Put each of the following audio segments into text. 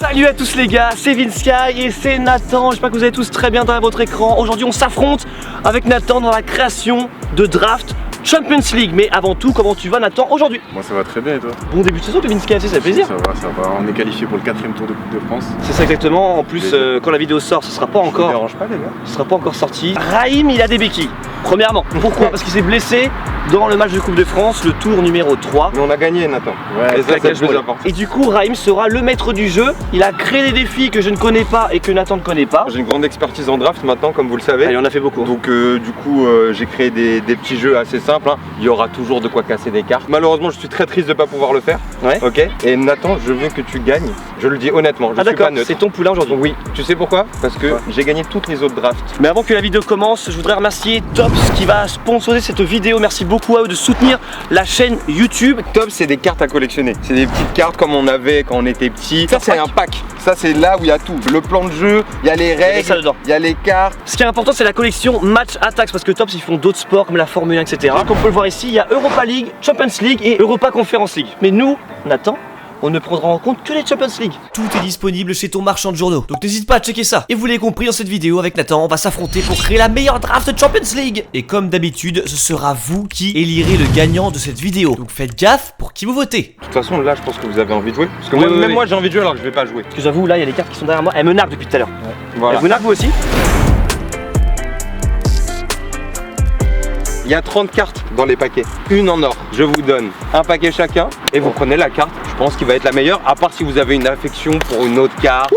Salut à tous les gars, c'est Vinsky et c'est Nathan. J'espère que vous allez tous très bien derrière votre écran. Aujourd'hui on s'affronte avec Nathan dans la création de draft Champions League. Mais avant tout, comment tu vas Nathan aujourd'hui? Moi ça va très bien et toi? Bon début de saison de Vinsky, ça fait plaisir. Ça va, on est qualifié pour le 4ème tour de Coupe de France. C'est ça exactement, en plus quand la vidéo sort, ce sera pas encore. Ça dérange pas les gars? Ce sera pas encore sorti. Raïm il a des béquilles. Premièrement, pourquoi? Parce qu'il s'est blessé dans le match de Coupe de France, le tour numéro 3. Mais on a gagné Nathan. Ouais, et ça c'est le plus important. Et du coup Raïm sera le maître du jeu. Il a créé des défis que je ne connais pas et que Nathan ne connaît pas. J'ai une grande expertise en draft maintenant comme vous le savez. Allez, on a fait beaucoup. Donc du coup j'ai créé des petits jeux assez simples. Il y aura toujours de quoi casser des cartes. Malheureusement je suis très triste de ne pas pouvoir le faire. Ouais. Ok. Et Nathan, je veux que tu gagnes. Je le dis honnêtement. Je Ah suis d'accord, pas neutre. c'est ton poulain aujourd'hui. Oui. Tu sais pourquoi? Parce que j'ai gagné toutes les autres drafts. Mais avant que la vidéo commence, je voudrais remercier Tops qui va sponsoriser cette vidéo. Merci beaucoup à eux de soutenir la chaîne YouTube. Top, c'est des cartes à collectionner. C'est des petites cartes comme on avait quand on était petit. Ça c'est un pack. Ça c'est là où il y a tout. Le plan de jeu, il y a les règles, il y a les cartes. Ce qui est important, c'est la collection Match Attax parce que Tops ils font d'autres sports comme la Formule 1, etc. Comme on peut le voir ici, il y a Europa League, Champions League et Europa Conference League. Mais nous, Nathan, on ne prendra en compte que les Champions League. Tout est disponible chez ton marchand de journaux, donc n'hésite pas à checker ça. Et vous l'avez compris, dans cette vidéo avec Nathan, on va s'affronter pour créer la meilleure draft de Champions League. Et comme d'habitude, ce sera vous qui élirez le gagnant de cette vidéo. Donc faites gaffe pour qui vous votez. De toute façon là je pense que vous avez envie de jouer. Parce que Oui, même oui. moi j'ai envie de jouer alors que je vais pas jouer. Parce que j'avoue, là il y a les cartes qui sont derrière moi, elles me narguent depuis tout à l'heure. Voilà. Elles vous narguent vous aussi? Il y a 30 cartes dans les paquets, une en or. Je vous donne un paquet chacun et vous prenez la carte, je pense qu'il va être la meilleure, à part si vous avez une affection pour une autre carte.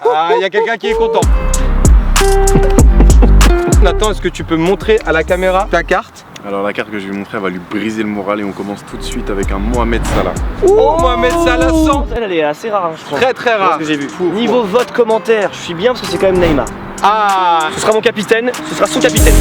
Ah, il y a quelqu'un qui est content. Nathan, est-ce que tu peux montrer à la caméra ta carte? Alors la carte que je vais montrer, elle va lui briser le moral et on commence tout de suite avec un Mohamed Salah. Oh, Mohamed Salah 100. Elle est assez rare, hein, je crois. Très très rare. Ce que j'ai vu. Niveau vote commentaire, je suis bien parce que c'est quand même Neymar. Ah, Ce sera mon capitaine, ce sera son capitaine.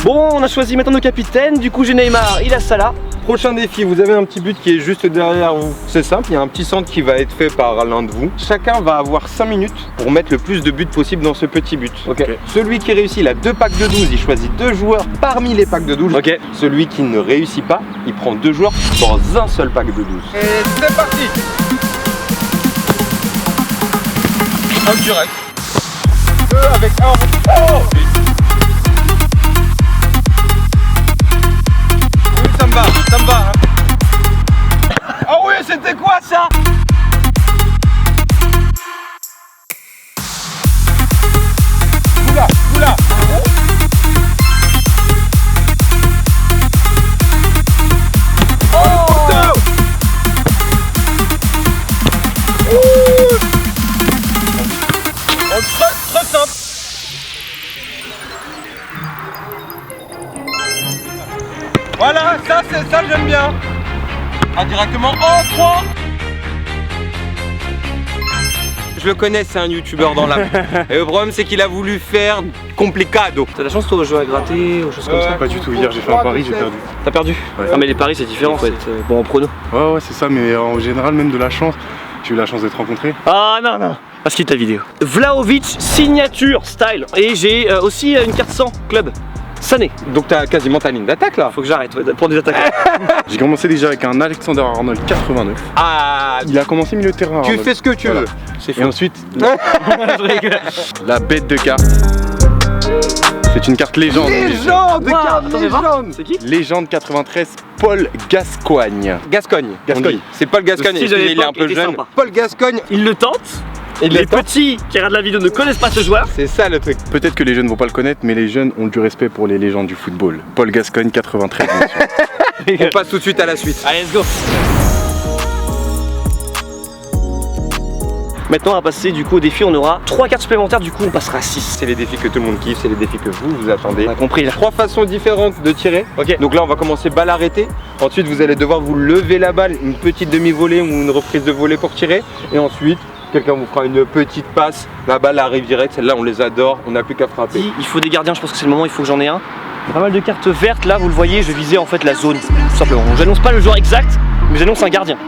Bon, on a choisi maintenant nos capitaines, du coup j'ai Neymar, il a Salah. prochain défi, vous avez un petit but qui est juste derrière vous. C'est simple, il y a un petit centre qui va être fait par l'un de vous. Chacun va avoir 5 minutes pour mettre le plus de buts possible dans ce petit but. Ok. Celui qui réussit, il a 2 packs de 12, il choisit 2 joueurs parmi les packs de 12. Ok. Celui qui ne réussit pas, il prend 2 joueurs dans un seul pack de 12. Et c'est parti. Un direct. 2 avec 1. Oh, ça me va, ça me va. Ah oui, c'était quoi ça? Oula, oula. Oh putain. Très simple. Voilà, ça c'est ça j'aime bien. Indirectement en 3. Je le connais, c'est un youtubeur dans l'âme. Et le problème c'est qu'il a voulu faire complicado. T'as la chance toi de jouer à gratter ou choses comme ça? Pas du tout, hier j'ai fait un pari, j'ai perdu. T'as perdu? Ouais. Ah mais les paris c'est différent, faut être bon en prono. Ouais c'est ça, mais en général même de la chance. J'ai eu la chance d'être rencontré. Ah non non, parce qu'il ta vidéo. Vlahovic signature style. Et j'ai aussi une carte 100 club. Sané. Donc t'as quasiment ta ligne d'attaque là. Faut que j'arrête pour des attaques. J'ai commencé déjà avec un Alexander Arnold 89. Ah, Il a commencé milieu de terrain. tu Arnold. fais ce que tu Voilà. veux. C'est Et fou. ensuite, la bête de carte. C'est une carte légende. Légende de Wow, carte, attends, fais voir. légende. C'est qui? Légende 93, Paul Gascoigne. Gascogne. Gascogne. on dit. C'est Paul Gascogne, Le style de il est un l'époque peu était jeune. sympa. Paul Gascogne, Il le tente. il Les est top. petits qui regardent la vidéo ne connaissent pas ce joueur. C'est ça le truc. Peut-être que les jeunes vont pas le connaître, mais les jeunes ont du respect pour les légendes du football. Paul Gascogne 93. bien sûr. On passe tout de suite à la suite. Allez, let's go. Maintenant, on va passer du coup au défi. On aura 3 cartes supplémentaires. Du coup, on passera à 6. C'est les défis que tout le monde kiffe, c'est les défis que vous attendez. On a compris là. 3 façons différentes de tirer. Ok. Donc là, on va commencer balle arrêtée. Ensuite, vous allez devoir vous lever la balle, une petite demi-volée ou une reprise de volée pour tirer. Et ensuite, quelqu'un vous fera une petite passe. La balle arrive direct. Celle-là, on les adore. On n'a plus qu'à frapper. Il faut des gardiens. Je pense que c'est le moment. Il faut que j'en ai un. Pas mal de cartes vertes. Là, vous le voyez, je visais en fait la zone. Tout simplement. J'annonce pas le joueur exact, mais j'annonce un gardien.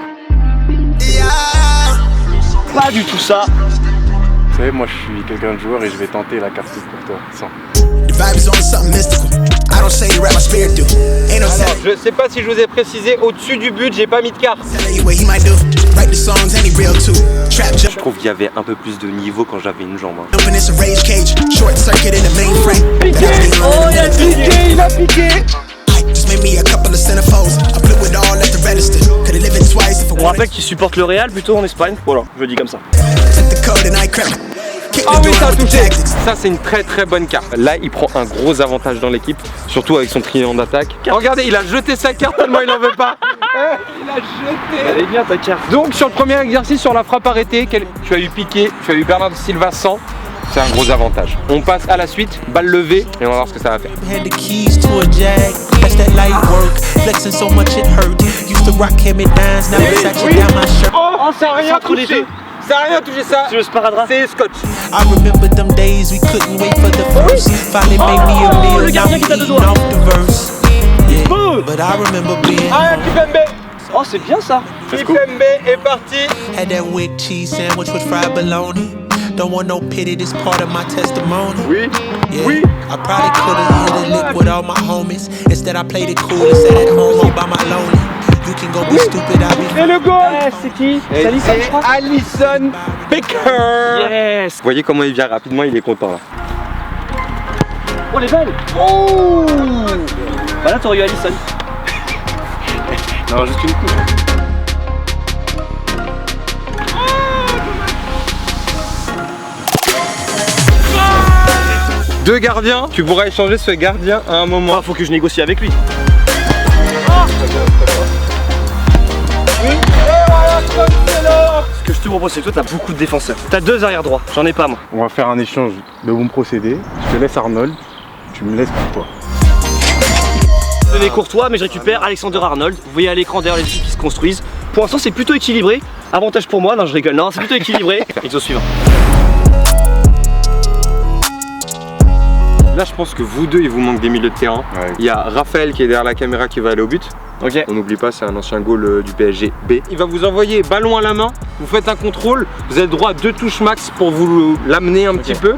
Pas du tout ça. Vous savez, moi je suis quelqu'un de joueur et je vais tenter la carte pour toi. 100. The vibe is on something mystical. I I don't say to rap my spirit through. Ain't no Alors, je sais pas si je vous ai précisé, au-dessus du but, j'ai pas mis de carte. telling what he might do. Write the songs and he real too. Trap Je trouve qu'il y avait un peu plus de niveau quand j'avais une jambe. jumping, it's a rage cage. Short circuit in the mainframe. But I was the only that Il a piqué. just made me a couple of centerfolds. I blew it all at the register. Could've lived it twice if I On wanted. rappelle qu'il supporte le Real plutôt en Espagne. Voilà, je le dis comme ça. Took the code and I crept. Kicked Ah the oui, door ça a out with the touché. tactics. Ça, c'est une très très bonne carte. Là, il prend un gros avantage dans l'équipe, surtout avec son triangle d'attaque. Regardez, il a jeté sa carte tellement il en veut pas. Il a jeté. Elle est bien ta carte. Donc, sur le premier exercice, sur la frappe arrêtée, tu as eu Piqué, tu as eu Bernardo Silva 100. C'est un gros avantage. On passe à la suite, balle levée, et on va voir ce que ça va faire. Had the keys to a jag, that's that light work. Flexing so much it hurt. Used to rock him at dance, now it's actually down my shirt. Oh, ça a rien entre les touché. deux. Ça a rien touché, ça. C'est le sparadrap. C'est scotch. I remember them days we couldn't wait for the first. Finally made me a meal, le now gardien we qui t'a deux eating doigts. off the verse. Yeah, but I remember being Ah, Kipembe. Oh, c'est bien ça. Kipembe est parti. had that wick cheese sandwich with fried bologna. Don't want no pity, this part of my testimony. Oui. Yeah, Oui. I probably could've hit a lick with all my homies. Instead I played it cool and sat at home all by my lonely. You can go be stupid, I'll be Et le goal. C'est qui? Et c'est Alisson Becker. Yes. Vous voyez comment il vient rapidement, il est content là. Oh, les belles. Oh. Bah là, t'aurais eu Alisson. Non, juste une couche. Deux gardiens, tu pourras échanger ce gardien à un moment. Ah, faut que je négocie avec lui. Ce que je te propose, c'est que toi, t'as beaucoup de défenseurs. T'as deux arrière droits, j'en ai pas moi. On va faire un échange de bons procédés. Je te laisse Arnold, tu me laisses Courtois. Je vais Courtois, mais je récupère Alexander Arnold. Vous voyez à l'écran d'ailleurs les équipes qui se construisent. Pour l'instant, c'est plutôt équilibré. Avantage pour moi, non, je rigole. Non, c'est plutôt équilibré. Exo suivant. Là, je pense que vous deux, il vous manque des milieux de terrain. Ouais. Il y a Raphaël qui est derrière la caméra qui va aller au but. Ok. On n'oublie pas, c'est un ancien goal du PSG B. Il va vous envoyer ballon à la main, vous faites un contrôle, vous avez le droit à 2 touches max pour vous l'amener un petit peu.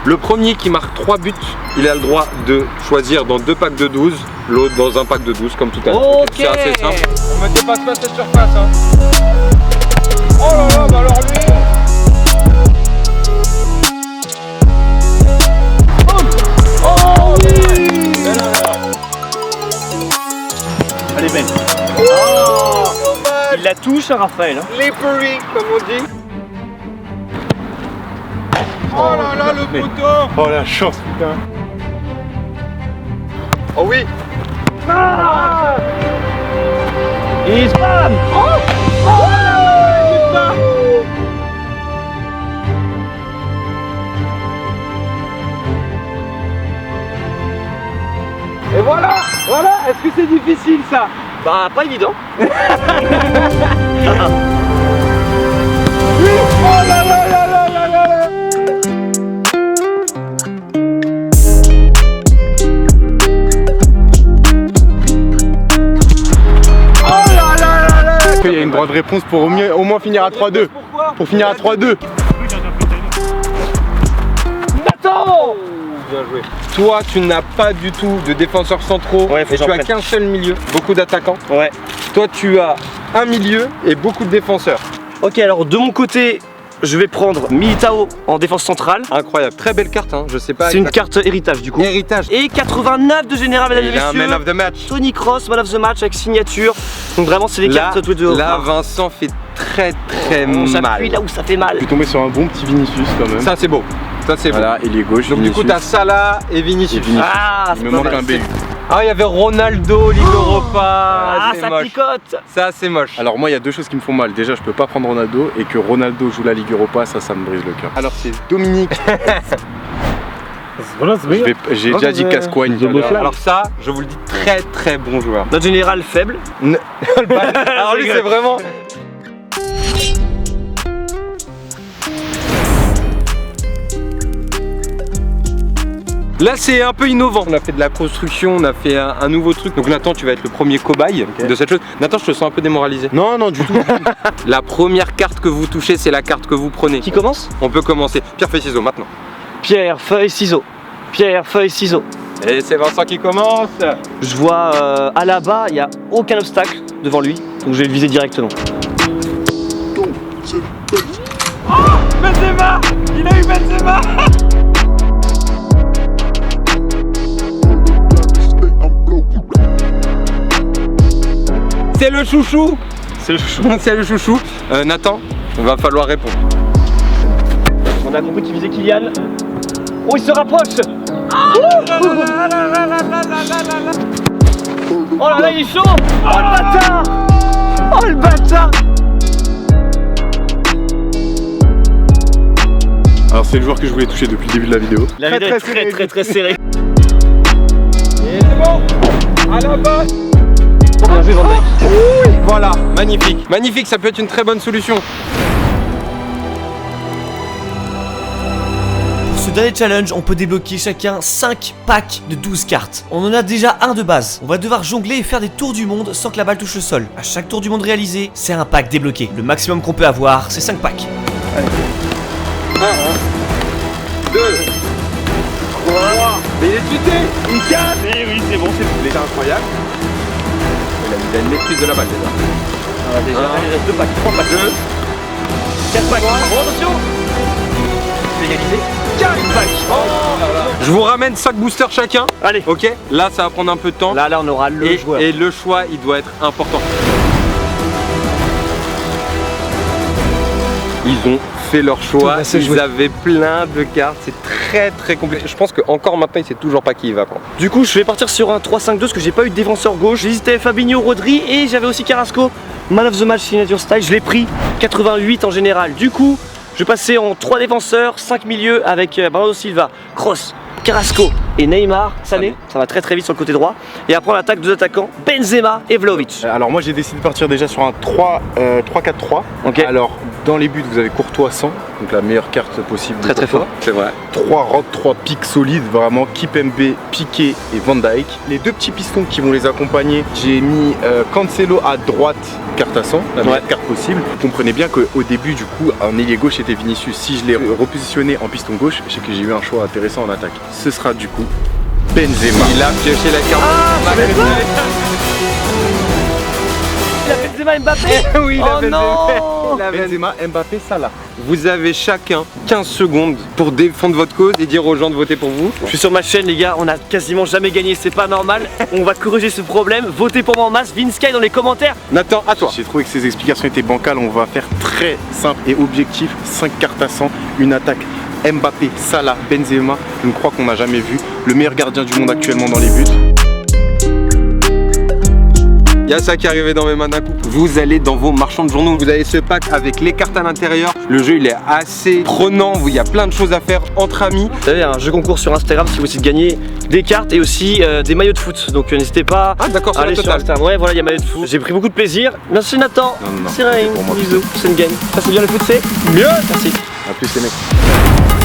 Le premier qui marque 3 buts, il a le droit de choisir dans 2 packs de 12, l'autre dans un pack de 12 comme tout à l'heure. Ok. C'est assez simple. On ne dépasse pas cette surface. Hein. Oh là là, bah alors lui. Oh oui. Elle est belle. Oh. Il la touche à Raphaël. Hein. Slippery, comme on dit. Oh là là, le poteau. Oh la chance, putain. Oh oui. Et bam. Et voilà, voilà. Est-ce que c'est difficile ça? Bah, pas évident. Oh là là là là là là. Il y a une droite de réponse pour au moins finir à 3-2. Pour finir à 3-2. Attends. Bien joué. Toi, tu n'as pas du tout de défenseurs centraux Ouais, faut que et j'en tu as prenne. qu'un seul milieu, beaucoup d'attaquants. Ouais. Toi, tu as un milieu et beaucoup de défenseurs. Ok, alors de mon côté, je vais prendre Militao en défense centrale. Incroyable, très belle carte, hein. Je sais pas. C'est une carte héritage du coup. héritage. Et 89 de général, mesdames et Il a un messieurs. man of the match. Tony Cross, man of the match avec signature. Donc vraiment, c'est les Là, cartes tous les deux. là, Vincent fait très très On s'appuie mal. là où ça fait mal. Je suis tombé sur un bon petit Vinicius quand même. Ça, c'est beau. Ça, c'est beau. Voilà, ailier gauche. Donc, du coup, Vinicius. t'as Salah et Vinicius. Et Vinicius. Ah, Il me manque un B. Ah, il y avait Ronaldo, Ligue Europa. Ah, c'est ça moche. picote. Ça, c'est moche. Alors moi il y a deux choses qui me font mal. Déjà je peux pas prendre Ronaldo et que Ronaldo joue la Ligue Europa, ça me brise le cœur. Alors c'est Dominique. J'ai déjà dit Cascoigne. Alors ça, je vous le dis, très très bon joueur. Notre général faible. Alors lui, c'est vraiment... Là, c'est un peu innovant. On a fait de la construction, on a fait un nouveau truc. Donc Nathan, tu vas être le premier cobaye de cette chose. Nathan, je te sens un peu démoralisé. Non, non, du tout. La première carte que vous touchez, c'est la carte que vous prenez. Qui commence? On peut commencer. Pierre, feuille, ciseaux, maintenant. Pierre, feuille, ciseaux. Pierre, feuille, ciseaux. Et c'est Vincent qui commence. Je vois à là-bas, il n'y a aucun obstacle devant lui, donc je vais le viser directement. Benzema! Il a eu Benzema! C'est le chouchou! C'est le chouchou. C'est le chouchou. Nathan, il va falloir répondre. On a compris qu'il visait Kylian. Oh, il se rapproche. Oh là là, il est chaud. Oh le bâtard. Oh le bâtard. Alors c'est le joueur que je voulais toucher depuis le début de la vidéo. La vidéo est très serrée. Et c'est bon! À la base! Bien joué, Van Dijk. Voilà, magnifique. Magnifique, ça peut être une très bonne solution. Pour ce dernier challenge, on peut débloquer chacun 5 packs de 12 cartes. On en a déjà un de base. On va devoir jongler et faire des tours du monde sans que la balle touche le sol. À chaque tour du monde réalisé, c'est un pack débloqué. Le maximum qu'on peut avoir, c'est 5 packs. Allez. 1, 2, 3. Mais il est tuté! Une 4! Eh oui, c'est bon, c'est C'est incroyable. Il a une maîtrise de la balle déjà. déjà. Il reste 2 packs, 3 packs. 2, 4 packs. Bon, attention. Égalisé. 4 packs. Je vous ramène 5 boosters chacun. Allez. Ok, là ça va prendre un peu de temps. Là, on aura le joueur. Et le choix, il doit être important. Ils ont fait leur choix, ils avaient plein de cartes, c'est très compliqué. Je pense qu'encore maintenant, il sait toujours pas qui il va prendre. Du coup, je vais partir sur un 3-5-2 parce que j'ai pas eu de défenseur gauche. J'hésitais Fabinho, Rodri et j'avais aussi Carrasco. Man of the match signature style, je l'ai pris 88 en général. Du coup, je vais passer en 3 défenseurs, 5 milieux avec Bernardo Silva, Kroos, Carrasco et Neymar. Sané, ça va très vite sur le côté droit. Et après on attaque 2 attaquants, Benzema et Vlahovic. Alors moi j'ai décidé de partir déjà sur un 3-4-3. Ok. Alors dans les buts vous avez Courtois 100, donc la meilleure carte possible. de Très Courtois. fort. C'est vrai. 3 rock, 3 pics solides, vraiment Kipembe, Piqué et Van Dijk. Les 2 petits pistons qui vont les accompagner, j'ai mis Cancelo à droite, carte à 100, la meilleure carte possible. Vous comprenez bien qu'au début du coup, en ailier gauche était Vinicius. Si je l'ai repositionné en piston gauche, je sais que j'ai eu un choix intéressant en attaque. Ce sera du coup Benzema. Il a pioché la carte. Il a Benzema Mbappé. Oui, il Oh a Benzema. non. Il a Benzema, Mbappé, Salah. Vous avez chacun 15 secondes pour défendre votre cause et dire aux gens de voter pour vous. Je suis sur ma chaîne les gars, on a quasiment jamais gagné, c'est pas normal. On va corriger ce problème, votez pour moi en masse, Vinsky dans les commentaires. Nathan, à toi. J'ai trouvé que ces explications étaient bancales, on va faire très simple et objectif. 5 cartes à 100, une attaque Mbappé, Salah, Benzema, une croix qu'on n'a jamais vue, le meilleur gardien du monde actuellement dans les buts. Il y a ça qui est arrivé dans mes mains d'un coup. Vous allez dans vos marchands de journaux, vous avez ce pack avec les cartes à l'intérieur. Le jeu il est assez prenant, il y a plein de choses à faire entre amis. Vous savez, un jeu concours sur Instagram si vous aussi de gagner des cartes et aussi des maillots de foot. Donc n'hésitez pas Ah d'accord, à sur la aller sur totale. Instagram. Ouais, voilà, il y a maillot de foot. J'ai pris beaucoup de plaisir. Merci Nathan. Non, C'est rien. c'est pour moi. Bisous. C'est une game. Passez bien le foot, c'est mieux. Merci. A plus les mecs.